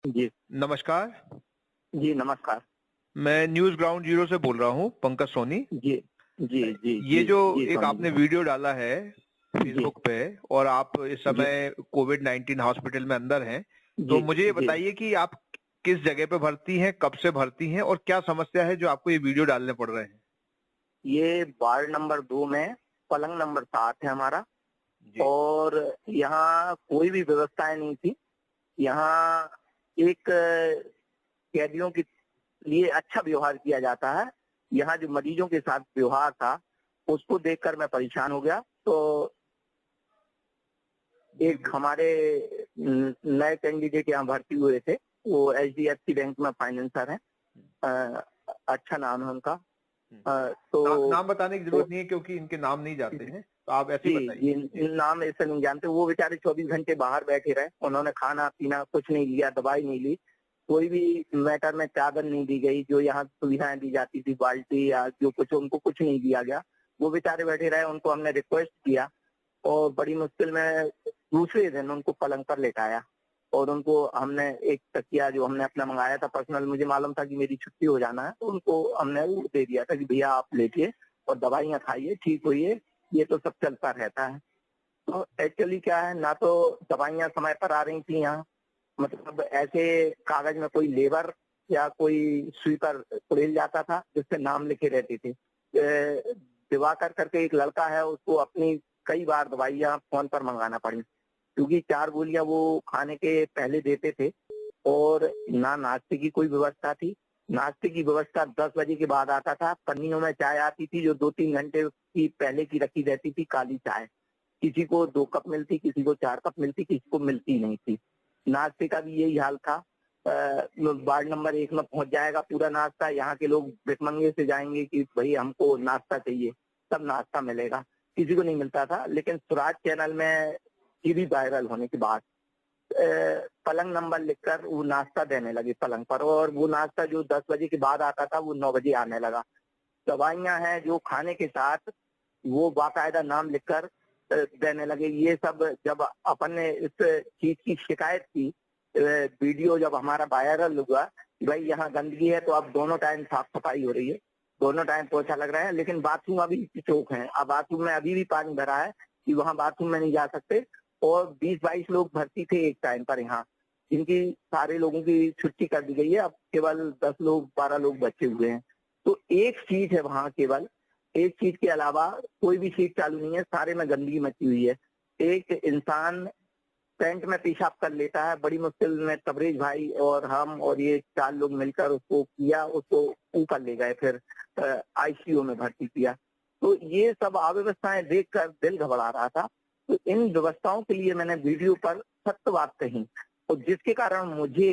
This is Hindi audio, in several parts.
जी, नमस्कार, जी, नमस्कार। मैं न्यूज़ ग्राउंड ज़ीरो से बोल रहा हूँ, पंकज सोनी। जी, जी, जी, ये जी, जो जी, एक सोनी जी। आपने वीडियो डाला है जी, फ़ेसबुक पे और आप इस जी, समय कोविड-19 हॉस्पिटल में अंदर हैं, तो जी, मुझे ये जी। बताइए कि आप किस जगह पे भर्ती हैं, कब से भर्ती हैं और क्या समस्या है जो आपको ये वीडियो डालने पड़ रहे हैं? ये वार्ड नंबर 2 में पलंग नंबर 7 है हमारा जी, और यहाँ कोई भी व्यवस्थाएँ नहीं थी। यहाँ एक कैदियों के लिए अच्छा व्यवहार किया जाता है। यहाँ जो मरीजों के साथ व्यवहार था, उसको देखकर मैं परेशान हो गया। तो जी, एक हमारे नए कैंडिडेट यहाँ भर्ती हुए थे, वो एचडीएफसी बैंक में फाइनेंसर हैं। हुँ, अ, अच्छा नाम है उनका। हुँ। तो नाम बताने की वो ज़रूरत नहीं है क्योंकि इनके नाम नहीं जाते हैं, तो आप ऐसे ही जी, बताइए। जी, जी, नाम ऐसे नहीं जानते। वो बेचारे 24 घंटे बाहर बैठे रहे। उन्होंने खाना-पीना कुछ नहीं लिया, दवाई नहीं ली। कोई भी मैटर में चादर नहीं दी गई, जो यहाँ सुविधाएँ दी जाती थी, बाल्टी या जो कुछ उनको कुछ नहीं दिया गया। वो बेचारे बैठे रहे, उनको हमने रिक्वेस्ट किया और बड़ी मुश्किल में दूसरे दिन उनको पलंग पर लेटाया और उनको हमने एक तकिया जो हमने अपना मंगाया था पर्सनल, मुझे मालूम था कि मेरी छुट्टी हो जाना है, तो उनको हमने वो दे दिया था कि भैया आप लेटिए और दवाइयाँ खाइए, ठीक होइए, ये तो सब चलता रहता है। तो एक्चुअली क्या है, ना तो दवाइयाँ समय पर आ रही थी यहाँ, मतलब ऐसे कागज में कोई लेबर या कोई स्वीपर उड़ेल जाता था जिससे नाम लिखे रहते थे। दिवाकर करके एक लड़का है, उसको अपनी कई बार दवाइयाँ फ़ोन पर मंगाना पड़ी क्योंकि 4 गोलियाँ वो खाने के पहले देते थे और ना नाश्ते की कोई व्यवस्था थी। नाश्ते की व्यवस्था 10 बजे के बाद आता था। पन्नियों में चाय आती थी जो 2-3 घंटे की पहले की रखी रहती थी, काली चाय। किसी को 2 कप मिलती, किसी को 4 कप मिलती, किसी को मिलती नहीं थी। नाश्ते का भी यही हाल था। वार्ड नंबर 1 में पहुँच जाएगा पूरा नाश्ता, यहाँ के लोग भिखमंगे से जाएँगे कि भई हमको नाश्ता चाहिए, तब नाश्ता मिलेगा। किसी को नहीं मिलता था, लेकिन स्वराज चैनल में सीधी वायरल होने के बाद पलंग नंबर लिखकर वो नाश्ता देने लगे पलंग पर और वो नाश्ता जो 10 बजे के बाद आता था, वो 9 बजे आने लगा। दवाइयाँ हैं जो खाने के साथ वो बाकायदा नाम लिखकर देने लगे। ये सब जब अपन ने इस चीज़ की शिकायत की, वीडियो जब हमारा वायरल हुआ कि भाई यहाँ गंदगी है तो अब दोनों टाइम साफ-सफाई हो रही है, दोनों टाइम पोछा लग रहा है, लेकिन बाथरूम अभी भी चोक हैं। अब बाथरूम में अभी भी पानी भरा है कि वहाँ बाथरूम में नहीं जा सकते और 20-22 लोग भर्ती थे एक टाइम पर यहाँ, जिनकी सारे लोगों की छुट्टी कर दी गई है। अब केवल 10 लोग, 12 लोग बचे हुए हैं। तो एक सीट है वहाँ केवल, एक सीट के अलावा कोई भी सीट चालू नहीं है, सारे में गंदगी मची हुई है। एक इंसान टेंट में पेशाब कर लेता है, बड़ी मुश्किल में तबरेज भाई और हम और ये 4 लोग मिलकर उसको किया, उसको ऊपर ले गए फिर आईसीयू में भर्ती किया। तो ये सब अव्यवस्थाएँ देखकर दिल घबरा रहा था। तो इन व्यवस्थाओं के लिए मैंने वीडियो पर सख्त बात कही और जिसके कारण मुझे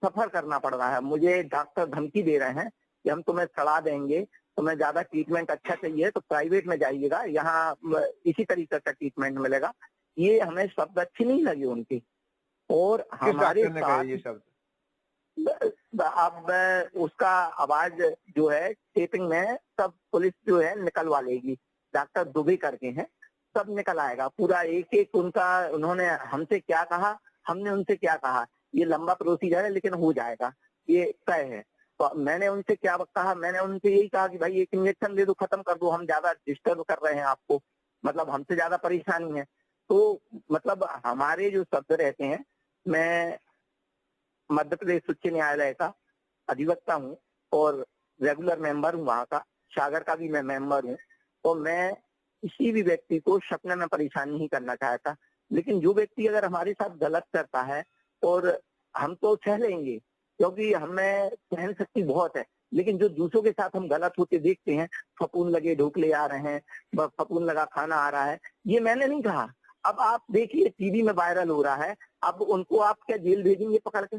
सफ़र करना पड़ रहा है। मुझे डॉक्टर धमकी दे रहे हैं कि हम तुम्हें सड़ा देंगे, तुम्हें ज़्यादा ट्रीटमेंट अच्छा चाहिए तो प्राइवेट में जाइएगा, यहाँ इसी तरीके का ट्रीटमेंट मिलेगा। ये हमें शब्द अच्छे नहीं लगे उनके और किस हमारे डॉक्टर ने कहे साथ ये शब्द? अब उसका आवाज़ जो है टेपिंग में सब पुलिस जो है निकलवा लेगी। डॉक्टर दुबे करके हैं, सब निकल आएगा। पूरा एक-एक उनका उन्होंने हमसे क्या कहा, हमने उनसे क्या कहा, ये लंबा प्रोसीजर है लेकिन हो जाएगा, ये तय है। तो मैंने उनसे क्या कहा, मैंने उनसे यही कहा कि भाई एक इंजेक्शन दे दो, खत्म कर दो, हम ज़्यादा डिस्टर्ब कर रहे हैं आपको, मतलब हमसे ज़्यादा परेशानी है। तो मतलब हमारे जो शब्द रहते हैं, मैं मध्य प्रदेश उच्च न्यायालय का अधिवक्ता हूँ और रेगुलर मेंबर हूँ वहाँ का, सागर का भी मैं मेंबर हूँ। तो मैं किसी भी व्यक्ति को सपने में परेशान नहीं करना चाहता। लेकिन जो व्यक्ति अगर हमारे साथ गलत करता है और हम तो सह लेंगे क्योंकि हमें सहन शक्ति बहुत है। लेकिन जो दूसरों के साथ हम गलत होते देखते हैं, फपूंद लगे ढोकले आ रहे हैं, फपूंद लगा खाना आ रहा है, ये मैंने नहीं कहा। अब आप देखिए टीवी में वायरल हो रहा है, अब उनको आप क्या जेल भेजेंगे पकड़ के?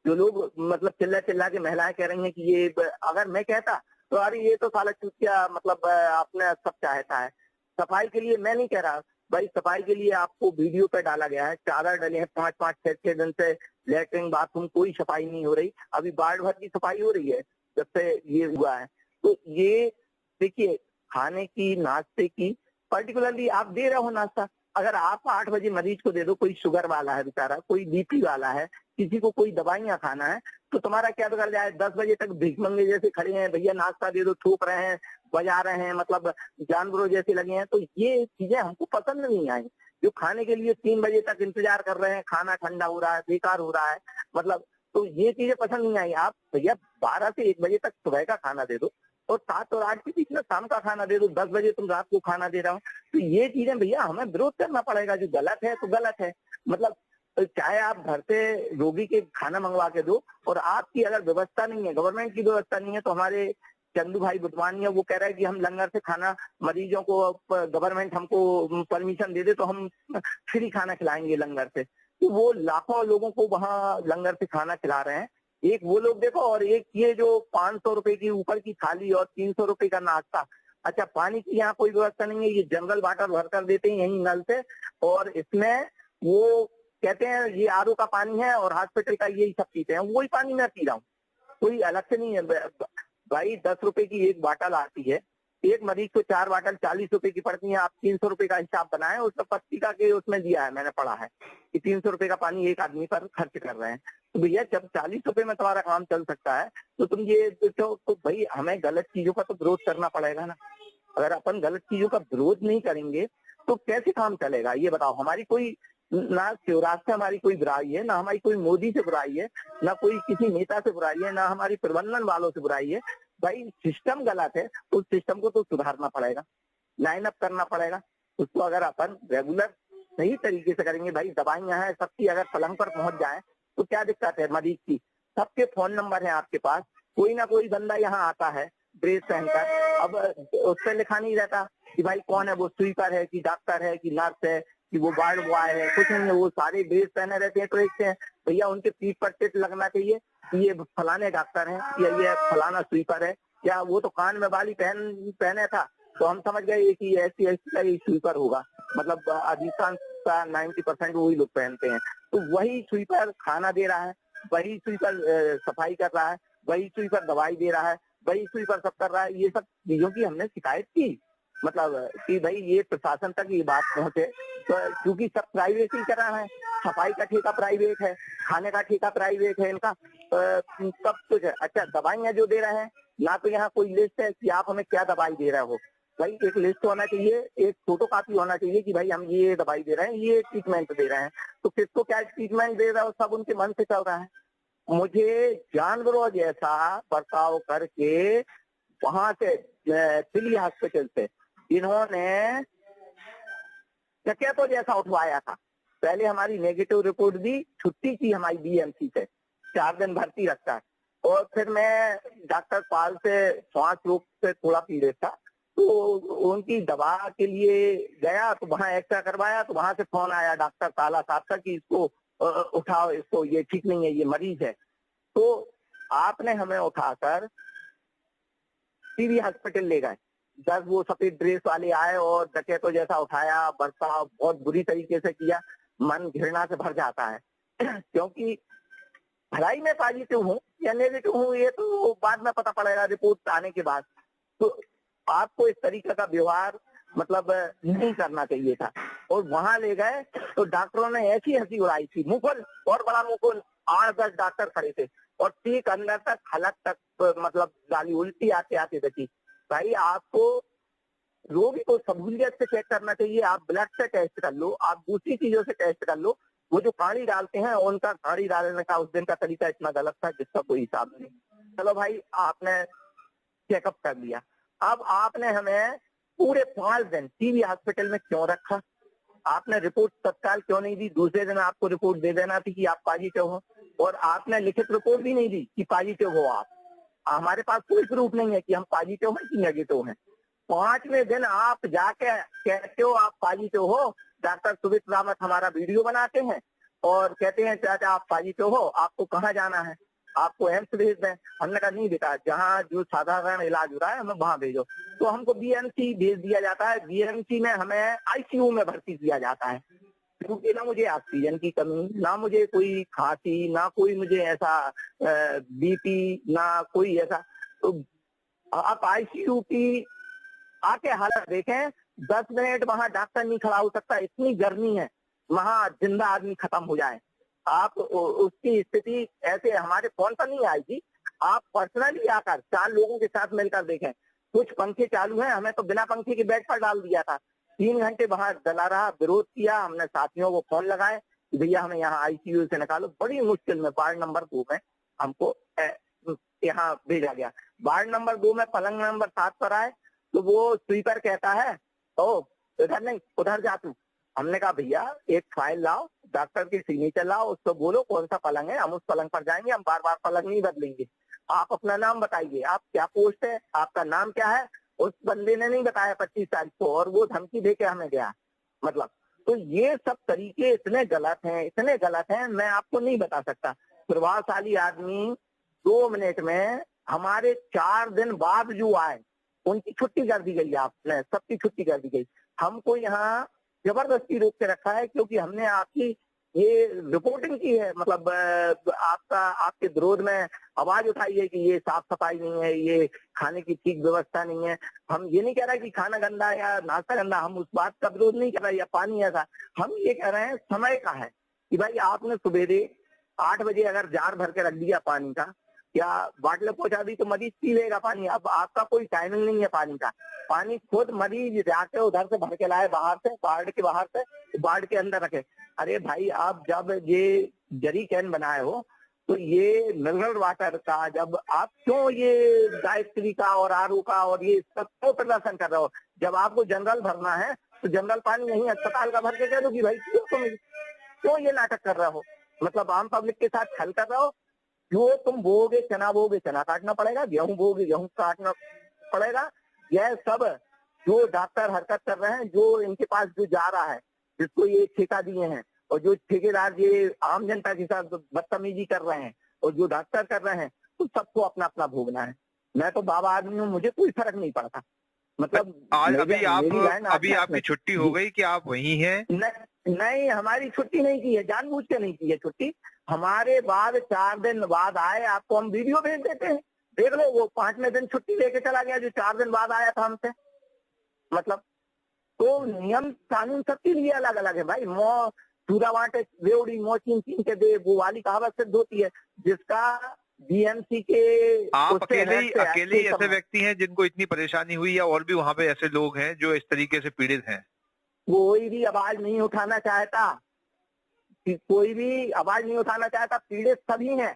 जो लोग मतलब चिल्ला-चिल्ला के महिलाएँ कह रही हैं कि ये ब अगर मैं कहता तो अरे ये तो साला चूतिया मतलब आपने सब चाहता है। सफाई के लिए मैं नहीं कह रहा, भाई सफाई के लिए आपको वीडियो पे डाला गया है, चादर डले हैं 5-5 6-6 दिन से लैट्रिन बाथरूम कोई सफाई नहीं हो रही। अभी वार्ड भर की सफाई हो रही है, जब से ये हुआ है। तो ये देखिए खाने की, नाश्ते की पर्टिकुलरली आप दे रहे हो नाश्ता, अगर आप 8 बजे मरीज को दे दो, कोई शुगर वाला है बेचारा, कोई बीपी वाला है, किसी को कोई दवाइयाँ खाना है तो तुम्हारा क्या बिगड़ जाए, 10 बजे तक भिखमंगे जैसे खड़े हैं, भैया नाश्ता दे दो, थूक रहे हैं, बजा रहे हैं, मतलब जानवरों जैसे लगे हैं। तो ये चीजें हमको पसंद नहीं आई। जो खाने के लिए 3 बजे तक इंतजार कर रहे हैं, खाना ठंडा हो रहा है, बेकार हो रहा है, मतलब तो ये चीजें पसंद नहीं आई। आप भैया 12 से 1 बजे तक सुबह का खाना दे दो और 7 और 8 के बीच में शाम का खाना दे दो, 10 बजे तुम रात को खाना दे रहा हो। तो ये चीजें भैया हमें विरोध करना पड़ेगा, जो गलत है तो गलत है। मतलब चाहे आप घर से रोगी के खाना मंगवा के दो, और आपकी अगर व्यवस्था नहीं है, गवर्नमेंट की व्यवस्था नहीं है, तो हमारे चंदू भाई बुटवानी है, वो कह रहा है कि हम लंगर से खाना मरीजों को, गवर्नमेंट हमको परमिशन दे दे तो हम फ्री खाना खिलाएंगे लंगर से। तो वो लाखों लोगों को वहाँ लंगर से खाना खिला रहे हैं। एक वो लोग देखो, और एक ये जो 500 रुपए की ऊपर की थाली और 300 रुपए का नाश्ता। अच्छा, पानी की यहाँ कोई व्यवस्था नहीं है, ये जंगल वाटर भर कर देते हैं यहीं नल से, और इसमें वो कहते हैं ये आरओ का पानी है और हॉस्पिटल का यही सब पीते हैं, वही पानी मैं पी रहा हूँ, कोई अलग से नहीं है। भाई 10 रुपए की एक बाटल आती है, एक मरीज को 4 बाटल 40 रुपए की पड़ती है। आप 300 रुपए का हिसाब बनाए, उसका पत्रिका के उसमें दिया है, मैंने पढ़ा है कि 300 रुपए का पानी एक आदमी पर खर्च कर रहे हैं। तो भैया जब 40 रुपए में तुम्हारा काम चल सकता है तो तुम ये तो भाई हमें गलत चीजों का तो विरोध करना पड़ेगा ना। अगर अपन गलत चीजों का विरोध नहीं करेंगे तो कैसे काम चलेगा, ये बताओ। हमारी कोई ना शिवराज से हमारी कोई बुराई है, ना हमारी कोई मोदी से बुराई है, ना कोई किसी नेता से बुराई है, ना हमारी प्रबंधन वालों से बुराई है। भाई सिस्टम गलत है, उस सिस्टम को तो सुधारना पड़ेगा, लाइन अप करना पड़ेगा। उसको अगर अपन रेगुलर सही तरीके से करेंगे, भाई दवाइयां हैं सबकी, अगर पलंग पर पहुंच जाए तो क्या दिक्कत है मरीज की। सबके फोन नंबर है आपके पास, कोई ना कोई बंदा यहाँ आता है ड्रेस पहनकर, अब उस पर लिखा नहीं रहता कि भाई कौन है, वो स्वीपर है कि डॉक्टर है कि नर्स है कि वो वार्ड बॉय है, कुछ नहीं है, वो सारे ड्रेस पहने रहते हैं ड्रेस से। भैया उनके पीठ पर टिक लगना चाहिए कि ये फलाने डॉक्टर हैं या ये फलाना स्वीपर है। क्या वो तो कान में बाली पहने था तो हम समझ गए कि ऐसी का ये स्वीपर होगा, मतलब अधिकांश का 90% वही लोग पहनते हैं। तो वही स्वीपर खाना दे रहा है, वही स्वीपर सफाई कर रहा है, वही स्वीपर दवाई दे रहा है, वही स्वीपर सब कर रहा है। ये सब चीजों की हमने शिकायत की, मतलब कि भाई ये प्रशासन तक ये बात पहुंचे, तो क्योंकि सब प्राइवेट ही कर रहा है, सफाई का ठेका प्राइवेट है, खाने का ठेका प्राइवेट है, इनका सब कुछ है। अच्छा, दवाइयां जो दे रहे हैं ना, तो यहाँ कोई लिस्ट है कि आप हमें क्या दवाई दे रहे हो। भाई एक लिस्ट होना चाहिए, एक फोटो कॉपी होना चाहिए कि भाई हम ये दवाई दे रहे हैं, ये ट्रीटमेंट दे रहे हैं। तो किसको क्या ट्रीटमेंट दे रहे हो, सब उनके मन से चल रहा है। मुझे जानवरों जैसा बर्ताव करके वहां से दिल्ली हॉस्पिटल से इन्होंने डकैतों जैसा उठवाया था। पहले हमारी नेगेटिव रिपोर्ट दी, छुट्टी की हमारी बीएमसी से, 4 दिन भर्ती रखता है। और फिर मैं डॉक्टर पाल से श्वास रोग से थोड़ा पीड़ित था, तो उनकी दवा के लिए गया, तो वहां एक्सरा करवाया, तो वहां से फोन आया डॉक्टर ताला साहब का कि इसको उठाओ, इसको, ये ठीक नहीं है, ये मरीज है। तो आपने हमें उठाकर सीवी हॉस्पिटल ले गए। 10 वो सफेद ड्रेस वाले आए और डकैतों जैसा उठाया, बर्ताव बहुत बुरी तरीके से किया, मन घृणा से भर जाता है। क्योंकि भलाई में पॉजिटिव हूँ या नेगेटिव हूँ ये तो बाद में पता पड़ेगा रिपोर्ट आने के बाद। तो आपको इस तरीके का व्यवहार मतलब नहीं करना चाहिए था। और वहां ले गए तो डॉक्टरों ने ऐसी हंसी उड़ाई थी, मुकुल और बड़ा मुकुल, 8-10 डॉक्टर खड़े थे और ठीक अंदर तक हलक तक मतलब गाली उल्टी आते आते बची। भाई आपको रोगी को सहूलियत से चेक करना चाहिए, आप ब्लड से टेस्ट कर लो, आप दूसरी चीजों से टेस्ट कर लो। वो जो काढ़ी डालते हैं उनका काढ़ी डालने का उस दिन का तरीका इतना गलत था जिसका कोई हिसाब नहीं। चलो भाई आपने चेकअप कर लिया, अब आपने हमें पूरे 5 दिन सीवी हॉस्पिटल में क्यों रखा? आपने रिपोर्ट तत्काल क्यों नहीं दी? दूसरे दिन आपको रिपोर्ट दे देना थी कि आप पॉजिटिव हो, और आपने लिखित रिपोर्ट भी नहीं दी कि पॉजिटिव हो आप। हमारे पास कोई प्रूफ नहीं है कि हम पॉजिटिव हैं कि नेगेटिव हैं। 5वें दिन आप जाके कहते हो आप पॉजिटिव हो, डॉक्टर सुमित रावत हमारा वीडियो बनाते हैं और कहते हैं चाचा आप पॉजिटिव हो, आपको कहाँ जाना है, आपको एम्स भेज दें। हमने कहा नहीं बेटा, जहाँ जो साधारण इलाज हो रहा है हमें वहां भेजो। तो हमको बीएमसी भेज दिया जाता है, बीएमसी में हमें आईसीयू में भर्ती किया जाता है, क्योंकि ना मुझे ऑक्सीजन की कमी, ना मुझे कोई खांसी, ना कोई मुझे ऐसा बीपी, ना कोई ऐसा। तो आप आईसीयू की आके हालत देखें, 10 मिनट वहां डॉक्टर नहीं खड़ा हो सकता, इतनी गर्मी है, वहां जिंदा आदमी खत्म हो जाए। आप उसकी स्थिति ऐसे हमारे फोन पर नहीं आएगी, आप पर्सनली आकर 4 लोगों के साथ मिलकर देखें। कुछ पंखे चालू हैं, हमें तो बिना पंखे के बेड पर डाल दिया था। 3 घंटे बाहर जला रहा, विरोध किया, हमने साथियों को फोन लगाए, भैया हमें यहाँ आईसीयू से निकालो। बड़ी मुश्किल में वार्ड नंबर 2 में हमको यहाँ भेजा गया। वार्ड नंबर 2 में पलंग नंबर 7 पर आए तो वो स्वीपर कहता है, ओ इधर नहीं उधर जा तू। हमने कहा भैया एक फाइल लाओ, डॉक्टर की सिग्नेचर लाओ, उसको बोलो कौन सा पलंग है, हम उस पलंग पर जाएंगे, हम बार बार पलंग नहीं बदलेंगे। आप अपना नाम बताइए, आप क्या पोस्ट है, आपका नाम क्या है। उस बंदे ने नहीं बताया 25 तारीख को, और वो धमकी दे के हमें गया। मतलब तो ये सब तरीके इतने गलत हैं, मैं आपको नहीं बता सकता। प्रभावशाली आदमी 2 मिनट में हमारे 4 दिन बाद जो आए उनकी छुट्टी कर दी गई, आपने सबकी छुट्टी कर दी गई। हमको यहाँ जबरदस्ती रोक के रखा है क्योंकि हमने आपकी ये रिपोर्टिंग की है, मतलब आपके विरोध में आवाज उठाई है कि ये साफ सफाई नहीं है, ये खाने की ठीक व्यवस्था नहीं है। हम ये नहीं कह रहे कि खाना गंदा या नाश्ता गंदा, हम उस बात का विरोध नहीं कर रहे या पानी ऐसा। हम ये कह रहे हैं समय का है कि भाई आपने सवेरे 8 बजे अगर जार भर के रख दिया पानी का या बाटले पहुंचा दी तो मरीज पी लेगा पानी। अब आपका कोई टाइमिंग नहीं है पानी का, पानी खुद मरीज जाके उधर से भर के लाए बाहर से, वार्ड के बाहर से, वार्ड के अंदर रखे। अरे भाई आप जब ये जरी कैन बनाए हो तो ये मिनरल वाटर का, जब आप क्यों ये गायत्री का और आरओ का और ये सब क्यों प्रदर्शन कर रहे हो। जब आपको जनरल भरना है तो जनरल पानी नहीं अस्पताल का भर के कह दो कि भाई क्यों ये नाटक कर रहे हो, मतलब आम पब्लिक के साथ छल कर रहे हो। जो तुम बोओगे चना काटना पड़ेगा, गेहूं बोओगे गेहूं काटना पड़ेगा। यह सब जो डॉक्टर हरकत कर रहे हैं, जो इनके पास जो जा रहा है, जिसको ये ठेका दिए हैं और जो ठेकेदार ये आम जनता के साथ बदतमीजी कर रहे हैं और जो डॉक्टर कर रहे हैं, तो सबको अपना अपना भोगना है। मैं तो बाबा आदमी हूँ, मुझे कोई फर्क नहीं पड़ता। मतलब आज अभी आपकी छुट्टी हो गई कि आप वहीं हैं? नहीं, हमारी छुट्टी नहीं की है, जानबूझ के नहीं की है छुट्टी। हमारे बाद 4 दिन बाद आए, आपको हम वीडियो भेज देते हैं, देख लो। वो 5वें दिन छुट्टी लेके चला गया जो 4 दिन बाद आया था हमसे। मतलब तो नियम कानून सबके लिए अलग अलग है भाई। मो चूरा वाटे रेवड़ी मो चीन के दे, वो वाली कहावत सिद्ध होती है। जिसका बीएमसी के आप अकेले ऐसे व्यक्ति हैं जिनको इतनी परेशानी हुई, या और भी वहाँ पे ऐसे लोग हैं जो इस तरीके से पीड़ित हैं? कोई भी आवाज नहीं उठाना चाहता, कोई भी आवाज नहीं उठाना चाहता। पीड़ित सभी हैं,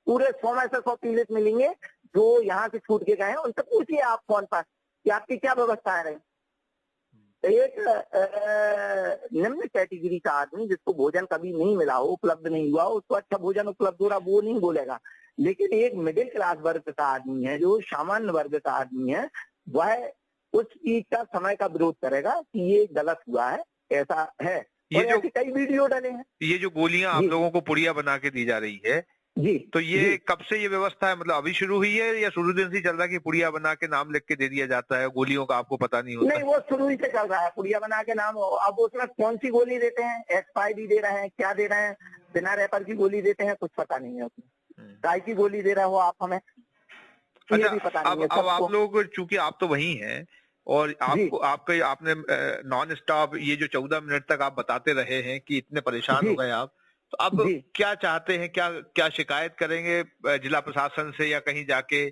पूरे 100 में से 100 पीड़ित मिलेंगे जो यहाँ से छूट के गए हैं। उनसे पूछिए आप फोन पर कि आपकी क्या व्यवस्था है रही। एक निम्न कैटेगरी का आदमी जिसको भोजन कभी नहीं मिला हो, उपलब्ध नहीं हुआ हो, उसको अच्छा भोजन उपलब्ध हो रहा, वो नहीं बोलेगा। लेकिन एक मिडिल क्लास वर्ग का आदमी है, जो सामान्य वर्ग का आदमी है, वह उस चीज का समय का विरोध करेगा कि ये गलत हुआ है, ऐसा है। ये जो कई वीडियो डले हैं, ये जो गोलियां आप लोगों को पुड़िया बना के दी जा रही है जी, तो ये कब से ये व्यवस्था है? मतलब अभी शुरू हुई है या शुरू दिन से चल रहा है कि पुड़िया बना के नाम लिख के दे दिया जाता है, गोलियों का आपको पता नहीं होता? नहीं, वो शुरू ही से चल रहा है, पुड़िया बना के नाम। अब उसमें कौन सी गोली देते हैं, एक्सपायरी दे रहे हैं, क्या दे रहे हैं, बिना रैपर की गोली देते हैं, कुछ पता नहीं है उसमें। काय की गोली दे रहे हो आप हमें, अच्छा, भी पता नहीं है। अब आप लोग, चूंकि आप तो वही हैं और आपने नॉन स्टॉप ये जो 14 मिनट तक आप बताते रहे हैं कि इतने परेशान हो गए आप, तो अब क्या चाहते हैं? क्या शिकायत करेंगे जिला प्रशासन से या कहीं जाके,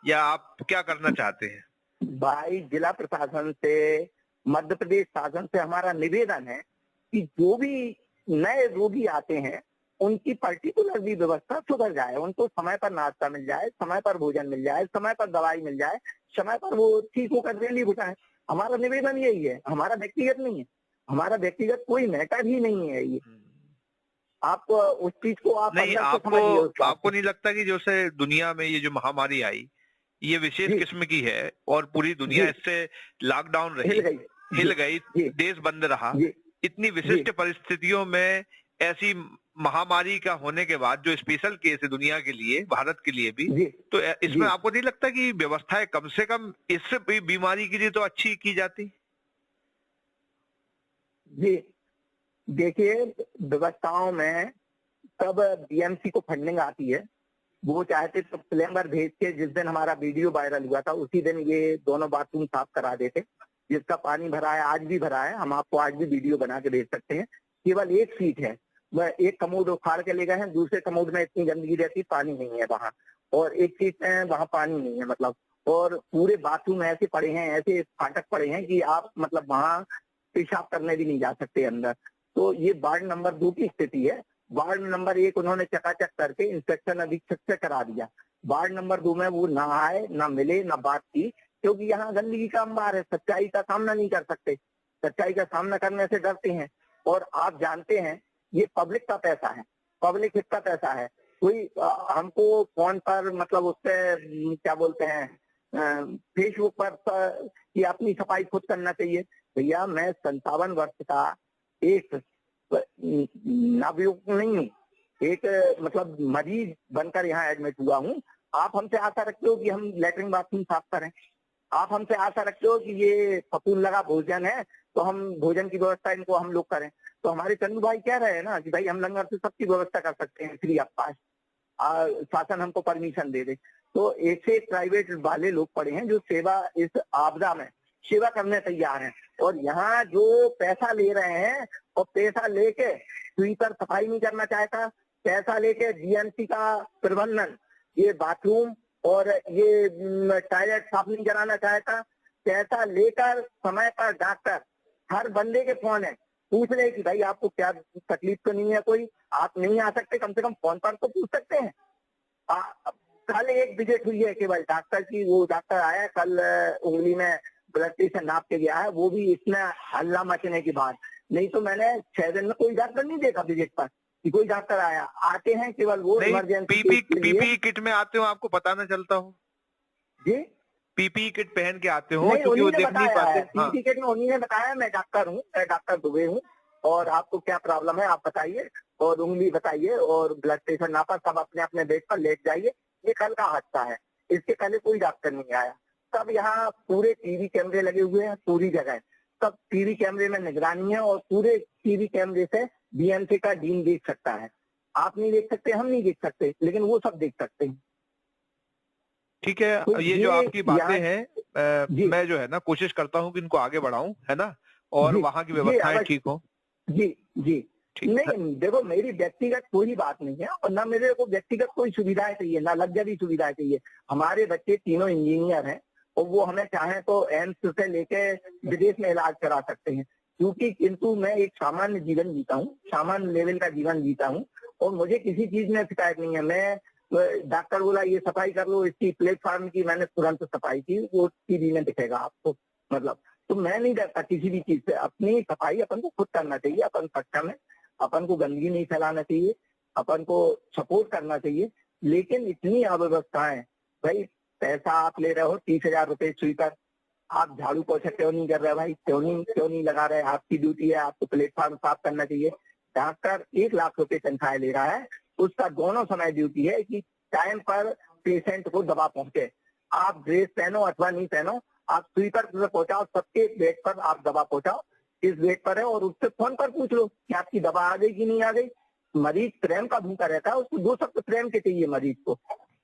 या आप क्या करना चाहते हैं? भाई जिला प्रशासन से, मध्य प्रदेश शासन से हमारा निवेदन है कि जो भी नए रोगी आते हैं उनकी पर्टिकुलर भी व्यवस्था सुधर जाए, उनको समय पर नाश्ता मिल जाए, समय पर भोजन मिल जाए, समय पर दवाई मिल जाए, समय पर वो ठीक होकर रैली उठाए। हमारा निवेदन यही है, हमारा व्यक्तिगत नहीं है, हमारा व्यक्तिगत कोई मैटर ही नहीं है ये। आप उस चीज को आप नहीं, आपको नहीं लगता कि जैसे दुनिया में ये जो महामारी आई, ये विशेष किस्म की है और पूरी दुनिया इससे लॉकडाउन रही, हिल गई, देश बंद रहा, इतनी विशिष्ट परिस्थितियों में ऐसी महामारी का होने के बाद जो स्पेशल केस है दुनिया के लिए, भारत के लिए भी, तो इसमें आपको नहीं लगता कि व्यवस्थाएं कम से कम इस बीमारी के लिए तो अच्छी की जाती? जी देखिए, व्यवस्थाओं में तब बीएमसी को फंडिंग आती है, वो चाहते तो प्लम्बर भेज के, जिस दिन हमारा वीडियो वायरल हुआ था उसी दिन ये दोनों बाथरूम साफ करा देते। जिसका पानी भरा है, आज भी भरा है, हम आपको आज भी वीडियो बना के भेज सकते हैं। केवल एक सीट है, वह एक कमोड उखाड़ के ले गए हैं, दूसरे कमोड में इतनी गंदगी रहती है, पानी नहीं है वहाँ, और एक चीज में वहाँ पानी नहीं है मतलब, और पूरे बाथरूम ऐसे पड़े हैं, ऐसे फाटक पड़े हैं कि आप मतलब वहाँ पेशाब करने भी नहीं जा सकते अंदर। तो ये वार्ड नंबर 2 की स्थिति है। वार्ड नंबर 1 उन्होंने चकाचक करके इंस्पेक्शन अधीक्षक से करा दिया। वार्ड नंबर 2 में वो ना आए, ना मिले, ना बात की, क्योंकि यहाँ गंदगी का अंबार है, सच्चाई का सामना नहीं कर सकते, सच्चाई का सामना करने से डरते हैं। और आप जानते हैं ये पब्लिक का पैसा है, पब्लिक हित का पैसा है। कोई हमको फोन पर मतलब उससे क्या बोलते हैं फेसबुक पर कि अपनी सफाई खुद करना चाहिए। भैया मैं 57 वर्ष का एक नवयुवक नहीं हूँ, एक मतलब मरीज बनकर यहाँ एडमिट हुआ हूँ। आप हमसे आशा रखते हो कि हम लेटरिन बाथरूम साफ करें, आप हमसे आशा रखते हो कि ये फपूंद लगा भोजन है तो हम भोजन की व्यवस्था इनको हम लोग करें। तो हमारे चंदू भाई कह रहे हैं ना कि भाई हम लंगर से सबकी व्यवस्था कर सकते हैं फ्री ऑफ कॉस्ट, शासन हमको परमिशन दे दे। तो ऐसे प्राइवेट वाले लोग पड़े हैं जो सेवा इस आपदा में सेवा करने तैयार हैं, और यहाँ जो पैसा ले रहे हैं और पैसा लेके स्वीपर सफाई नहीं करना चाहता, पैसा लेके जीएमसी का प्रबंधन ये बाथरूम और ये टॉयलेट साफ नहीं कराना चाहता, पैसा लेकर समय पर डॉक्टर हर बंदे के फोन है पूछ रहे कि भाई आपको क्या तकलीफ तो नहीं है, कोई आप नहीं आ सकते, कम से कम फोन पर तो पूछ सकते हैं। कल एक विजिट हुई है केवल डॉक्टर की, वो डॉक्टर आया कल उंगली में ब्लड प्रेशर नाप के गया है, वो भी इसमें हल्ला मचने के बाद। नहीं तो मैंने 6 दिन में कोई डॉक्टर नहीं देखा विजिट पर कि कोई डॉक्टर आया। आते हैं केवल वो इमरजेंसी पीपीई किट में आते हो, आपको पता न चलता हो जी, पीपीई किट पहन के आते हो क्योंकि वो देख नहीं पाते। पीपीई किट में उन्हीं ने बताया मैं डॉक्टर हूँ, मैं डॉक्टर दुबे हूँ, और आपको क्या प्रॉब्लम है आप बताइए और उंगली बताइए और ब्लड प्रेशर नापा, सब अपने अपने बेड पर लेट जाइए। ये कल का हादसा है, इसके पहले कोई डॉक्टर नहीं आया। सब यहाँ पूरे टीवी कैमरे लगे हुए हैं पूरी जगह, सब टीवी कैमरे में निगरानी है और पूरे टीवी कैमरे से बीएमसी का डीन देख सकता है। आप नहीं देख सकते, हम नहीं देख सकते, लेकिन वो सब देख सकते हैं। ठीक है, तो ये जो आपकी बातें हैं मैं जो है ना कोशिश करता हूँ कि इनको आगे बढ़ाऊं, है ना, और वहाँ की व्यवस्थाएं ठीक हो। जी जी नहीं, देखो मेरी व्यक्तिगत कोई बात नहीं है और ना मेरे को व्यक्तिगत कोई सुविधाएं चाहिए, ना लग्जरी सुविधाएं चाहिए। हमारे बच्चे तीनों इंजीनियर हैं और वो हमें चाहे तो एम्स से लेके विदेश में इलाज करा सकते हैं, क्योंकि किंतु मैं एक सामान्य जीवन जीता हूँ, सामान्य लेवल का जीवन जीता हूँ और मुझे किसी चीज में शिकायत नहीं है। मैं डॉक्टर बोला ये सफाई कर लो इसकी प्लेटफॉर्म की, मैंने तुरंत सफाई की, वो टीवी में दिखेगा आपको। मतलब तो मैं नहीं डरता किसी भी चीज से। अपनी सफाई अपन को खुद करना चाहिए, अपन कक्षा में अपन को गंदगी नहीं फैलाना चाहिए, अपन को सपोर्ट करना चाहिए। लेकिन इतनी अव्यवस्थाएं, भाई पैसा आप ले रहे हो 30,000 रुपए स्वीपर, आप झाड़ू पोछा क्यों नहीं कर रहे भाई, क्यों नहीं लगा रहे? आपकी ड्यूटी है, आपको प्लेटफॉर्म साफ करना चाहिए। डॉक्टर 1 लाख रुपए तनख्वाह ले रहा है, उसका दोनों समय ड्यूटी है कि टाइम पर पेशेंट को दवा पहुंचे। आप ड्रेस पहनो अथवा नहीं पहनो, आप स्वीपर पहुंचाओ, सबके बेड पर आप दवा पहुंचाओ, किस बेड पर है, और उससे फोन पर पूछ लो कि आपकी दवा आ गई कि नहीं आ गई। मरीज प्रेम का भूखा रहता है, उसको 2 शब्द प्रेम के चाहिए मरीज को।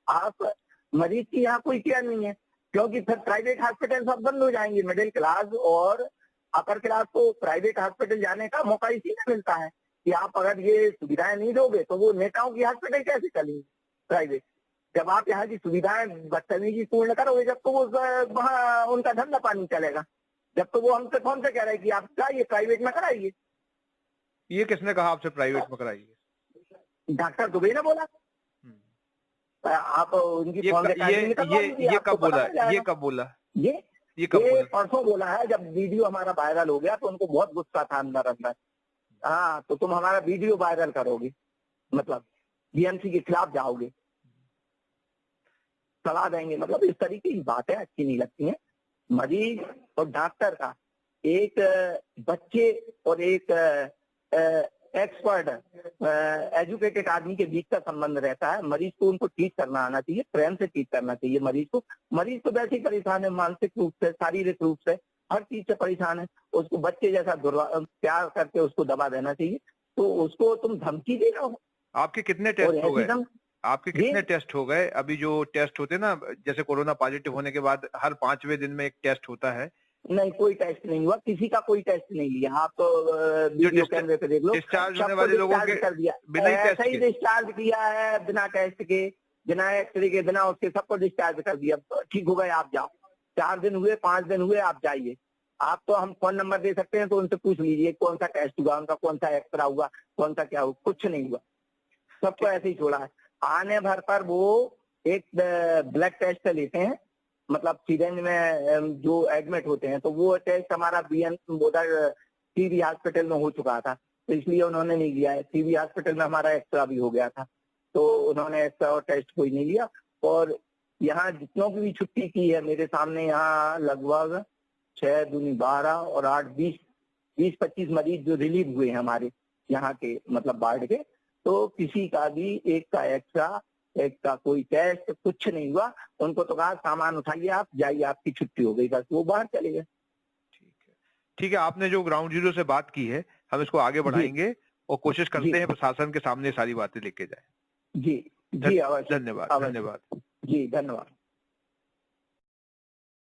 आप मरीज की यहाँ कोई केयर नहीं है, क्योंकि फिर प्राइवेट हॉस्पिटल सब बंद हो जाएंगे। मिडिल क्लास और अपर क्लास को प्राइवेट हॉस्पिटल जाने का मौका इसी में मिलता है कि आप अगर ये सुविधाएं नहीं दोगे तो वो नेताओं की हॉस्पिटल कैसे चलेंगी प्राइवेट, जब आप यहाँ की सुविधाएं बदतमीजी पूर्ण करोगे, जब तो वो वहाँ उनका धंधा पानी चलेगा। जब तो वो हमसे फोन से कह रहे हैं कि आप जाइए प्राइवेट में कराइए। ये किसने कहा आपसे प्राइवेट में कराइए? डॉक्टर दुबे ने बोला। आप उनकी फोन से ये कब बोला? ये परसों बोला है, जब वीडियो हमारा वायरल हो गया तो उनको बहुत गुस्सा था अंदर अंदर। हाँ, तो तुम हमारा वीडियो वायरल करोगे, मतलब बीएमसी के खिलाफ जाओगे, सलाह देंगे, मतलब इस तरीके की बातें अच्छी नहीं लगती हैं। मरीज और डॉक्टर का, एक बच्चे और एक एक्सपर्ट एजुकेटेड आदमी के बीच का संबंध रहता है। मरीज को उनको ट्रीट करना आना चाहिए, प्रेम से ट्रीट करना चाहिए मरीज को। मरीज तो वैसे ही परेशान है, मानसिक रूप से, शारीरिक रूप से, हर चीज से परेशान है। उसको बच्चे जैसा प्यार करके उसको दवा देना चाहिए, तो उसको तुम धमकी दे रहे हो। आपके कितने टेस्ट हो गए? आपके कितने टेस्ट हो गए? अभी जो टेस्ट होते हैं ना, जैसे कोरोना पॉजिटिव होने के बाद हर 5वें दिन में एक टेस्ट होता है, नहीं, कोई टेस्ट नहीं हुआ, किसी का कोई टेस्ट नहीं लिया। आप तो वीडियो कैमरे पे देख लो, डिस्चार्ज होने वाले लोगों के कर दिया, बिना ही टेस्ट ऐसा ही के डिस्चार्ज किया है, बिना टेस्ट के, बिना एक्सरे के, बिना उसके, सबको डिस्चार्ज कर दिया। ठीक हो गए, आप जाओ। 4 दिन हुए, 5 दिन हुए, आप जाइए। आप तो हम फोन नंबर दे सकते हैं, तो उनसे पूछ लीजिए कौन सा टेस्ट हुआ, उनका कौन सा एक्सरा हुआ, कौन सा क्या हुआ, कुछ नहीं हुआ, सबको ऐसे ही छोड़ा है। आने भर पर वो एक ब्लड टेस्ट लेते हैं, मतलब सिरिंज में जो एडमिट होते हैं, तो वो टेस्ट हमारा बीएन उधर सीबी हॉस्पिटल में हो चुका था, तो इसलिए उन्होंने नहीं लिया है। सीबी हॉस्पिटल में हमारा एक्सरा भी हो गया था, तो उन्होंने एक्सरा और टेस्ट कोई नहीं लिया। और यहाँ जितनों की भी छुट्टी की है, मेरे सामने यहाँ लगभग 6 दूनी 12 और 8 20-25 मरीज जो रिलीव हुए हैं हमारे यहाँ के, मतलब वार्ड के, तो किसी का भी एक का एक्सरा, एक का कोई टेस्ट, कुछ नहीं हुआ। उनको तो कहा सामान उठाइए, आप जाइए, आपकी छुट्टी हो गई, बस वो बाहर चले गए। ठीक है, आपने जो ग्राउंड जीरो से बात की है, हम इसको आगे बढ़ाएंगे और कोशिश करते हैं प्रशासन के सामने सारी बातें लेके जाए। जी जी, अवश्य, धन्यवाद। जी धन्यवाद।